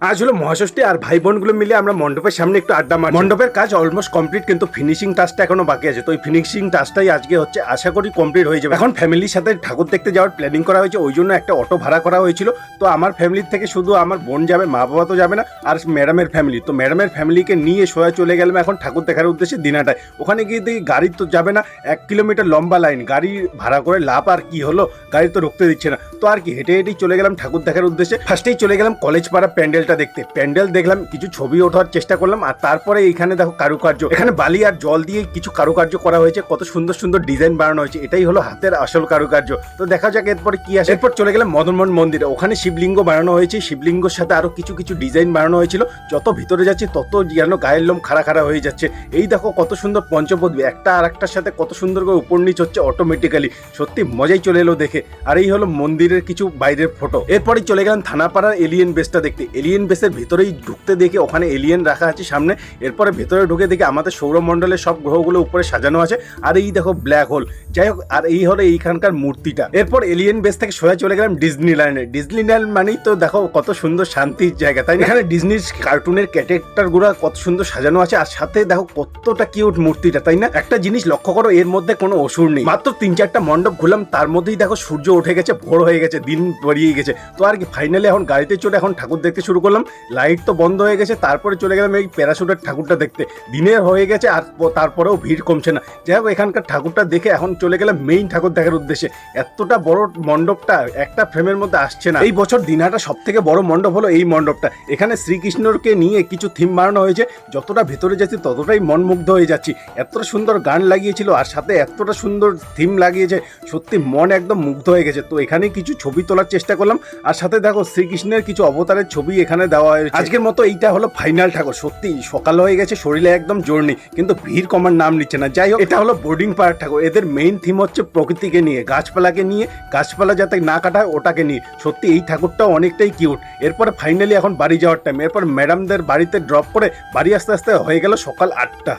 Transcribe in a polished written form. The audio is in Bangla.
আজ হলো মহাষষ্ঠী আর ভাই বোনগুলো মিলে আমরা মণ্ডপের সামনে একটু আড্ডা মারি। মণ্ডপের কাজ অলমোস্ট কমপ্লিট, কিন্তু ফিনিশিং টাচটা এখনো বাকি আছে। তো এই ফিনিশিং টাচটাই আজকে হচ্ছে, আশা করি কমপ্লিট হয়ে যাবে। এখন ফ্যামিলির সাথে ঠাকুর দেখতে যাওয়ার প্ল্যানিং করা হয়েছে, ওই জন্য একটা অটো ভাড়া করা হয়েছিল। তো আমার ফ্যামিলির থেকে শুধু আমার বোন যাবে, মা বাবা তো যাবে না, আর ম্যাডামের ফ্যামিলি। তো ম্যাডামের ফ্যামিলিকে নিয়ে সোজা চলে গেলাম এখন ঠাকুর দেখার উদ্দেশ্যে দিনাটায়। ওখানে গিয়ে দেখি গাড়ি তো যাবে না, 1 কিলোমিটার লম্বা লাইন, গাড়ি ভাড়া করে লাভ আর কি হলো, গাড়ি তো রুখতে দিচ্ছে না। তো আর কি হেঁটে হেঁটেই চলে গেলাম ঠাকুর দেখার উদ্দেশ্যে। ফার্স্টেই চলে গেলাম কলেজ পাড়া প্যান্ডেলটা দেখতে। প্যান্ডেল দেখলাম, কিছু ছবি ওঠার চেষ্টা করলাম, আর তারপরে এইখানে দেখো কারুকার্য, এখানে বালি আর জল দিয়ে কিছু কারুকার্য করা হয়েছে, কত সুন্দর সুন্দর ডিজাইন বানানো হয়েছে। এটাই হলো হাতের আসল কারুকার্য। তো দেখা যাক এরপরে কি আসে। এরপর চলে গেলাম মদনমোহন মন্দিরে, ওখানে শিবলিঙ্গ বানানো হয়েছে, শিবলিঙ্গর সাথে আরো কিছু কিছু ডিজাইন বানানো হয়েছিল। যত ভিতরে যাচ্ছি তত যেন গায়ের লোম খাড়া খাড়া হয়ে যাচ্ছে। এই দেখো কত সুন্দর পঞ্চপদী, একটা আর একটার সাথে কত সুন্দর করে উপর নিচ হচ্ছে অটোমেটিক্যালি, সত্যি মজাই চলে এলো দেখে। আর এই হলো মন্দিরের কিছু বাইরের ফটো। এরপরই চলে গেলাম থানাপাড়ার এলিয়েন বেসটা দেখতে। এলিয়েন বেসের ভিতরেই ঢুকতে দেখে ওখানে এলিয়েন রাখা আছে সামনে। এরপরে ভেতরে ঢুকে দেখে আমাদের সৌরমণ্ডলের সব গ্রহগুলো উপরে সাজানো আছে, আর এই দেখো ব্ল্যাক হোল। যাই হোক, আর এই হলো এইখানকার মূর্তিটা। এরপর এলিয়েন বেস থেকে সোজা চলে গেলাম ডিজনিল্যান্ডে। ডিজনিল্যান্ড মানেই তো দেখো কত সুন্দর শান্তির জায়গা, তাই না? এখানে ডিজনির কার্টুনের ক্যারেক্টার গুলো কত সুন্দর সাজানো আছে, আর সাথে দেখো কতটা কিউট মূর্তিটা, তাই না? একটা জিনিস লক্ষ্য করো, এর মধ্যে কোনো অসুর নেই। মাত্র 3-4টা মণ্ডপ ঘুরলাম, তার মধ্যেই দেখো সূর্য উঠে গেছে, ভোর হয়ে গেছে, দিন বেরিয়ে গেছে। তো আর কি ফাইনালি এখন গাড়িতে চড়ে এখন ঠাকুর দেখতে শুরু করলাম। লাইট তো বন্ধ হয়ে গেছে, তারপরে চলে গেলাম এই প্যারাশুটের ঠাকুরটা দেখতে। দিনের হয়ে গেছে আর তারপরেও ভিড় কমছে না। যাই হোক, এখানকার ঠাকুরটা দেখে এখন চলে গেলাম মেইন ঠাকুর দেখার উদ্দেশ্যে। এতটা বড় মণ্ডপটা একটা ফ্রেমের মধ্যে আসছে না। এই বছর দিনহাটা সব থেকে বড় মণ্ডপ হলো এই মণ্ডপটা। এখানে শ্রীকৃষ্ণকে নিয়ে কিছু থিম বানানো হয়েছে, যতটা ভেতরে যাচ্ছি ততটাই মনমুগ্ধ হয়ে যাচ্ছি। এতটা সুন্দর গান লাগিয়েছিল, আর সাথে এতটা সুন্দর থিম লাগিয়েছে, সত্যি মন একদম মুগ্ধ হয়ে গেছে। তো এখানে কিছু ছবি তোলার চেষ্টা করলাম, আর সাথে দেখো শ্রীকৃষ্ণের কিছু অবতারের ছবি এখানে দেওয়া হয়েছে। আজকের মতো এইটা হলো ফাইনাল ঠাকুর। সত্যি সকাল হয়ে গেছে, শরীরে একদম জোর নেই, কিন্তু ভিড় কমার নাম নিচ্ছে না। যাই হোক, এটা হলো বোর্ডিং পাড়ার ঠাকুর। এদের মেইন থিম হচ্ছে প্রকৃতিকে নিয়ে, গাছপালাকে নিয়ে, গাছপালা যাতে না কাটায় ওটাকে নিয়ে। সত্যি এই ঠাকুরটাও অনেকটাই কিউট। এরপরে ফাইনালি এখন বাড়ি যাওয়ার টাইম। এরপর ম্যাডামদের বাড়িতে ড্রপ করে বাড়ি আসতে আসতে হয়ে গেল সকাল 8টা।